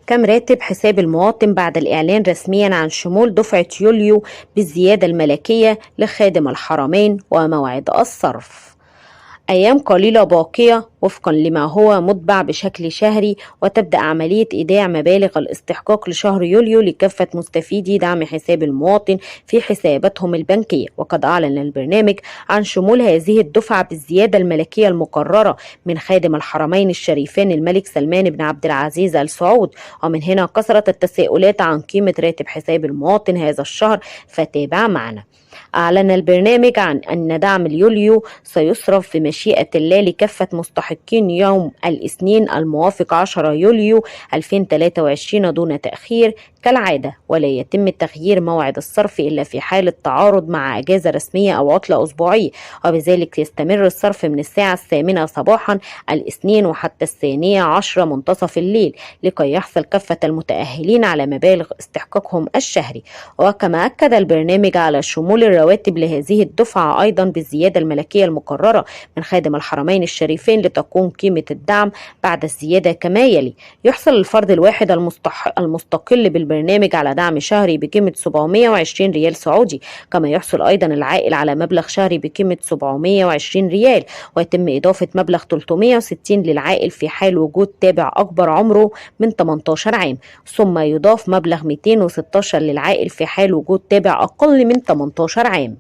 كم راتب حساب المواطن بعد الإعلان رسميا عن شمول دفعة يوليو بالزيادة الملكية لخادم الحرمين وموعد الصرف؟ أيام قليلة باقية وفقا لما هو متبع بشكل شهري، وتبدأ عملية إيداع مبالغ الاستحقاق لشهر يوليو لكافة مستفيدي دعم حساب المواطن في حساباتهم البنكية. وقد أعلن البرنامج عن شمول هذه الدفعة بالزيادة الملكية المقررة من خادم الحرمين الشريفين الملك سلمان بن عبد العزيز آل سعود. ومن هنا كثرت التساؤلات عن قيمة راتب حساب المواطن هذا الشهر، فتابع معنا. أعلن البرنامج عن أن دعم اليوليو سيصرف بمشيئة الله لكافة مستحقين يوم الاثنين الموافق 10 يوليو 2023 دون تأخير كالعادة، ولا يتم تغيير موعد الصرف إلا في حالة تعارض مع أجازة رسمية أو عطلة أسبوعية. وبذلك يستمر الصرف من الساعة 8 صباحا الاثنين وحتى 12 منتصف الليل، لكي يحصل كافة المتأهلين على مبالغ استحقاقهم الشهري. وكما أكد البرنامج على شمول الرواتب لهذه الدفعة أيضا بالزيادة الملكية المقررة من خادم الحرمين الشريفين، لتكون قيمة الدعم بعد الزيادة كما يلي: يحصل الفرد الواحد المستقل بالبرنامج على دعم شهري بقيمة 720 ريال سعودي، كما يحصل أيضا العائل على مبلغ شهري بقيمة 720 ريال، ويتم إضافة مبلغ 360 للعائل في حال وجود تابع أكبر عمره من 18 عام، ثم يضاف مبلغ 216 للعائل في حال وجود تابع أقل من 18 عام.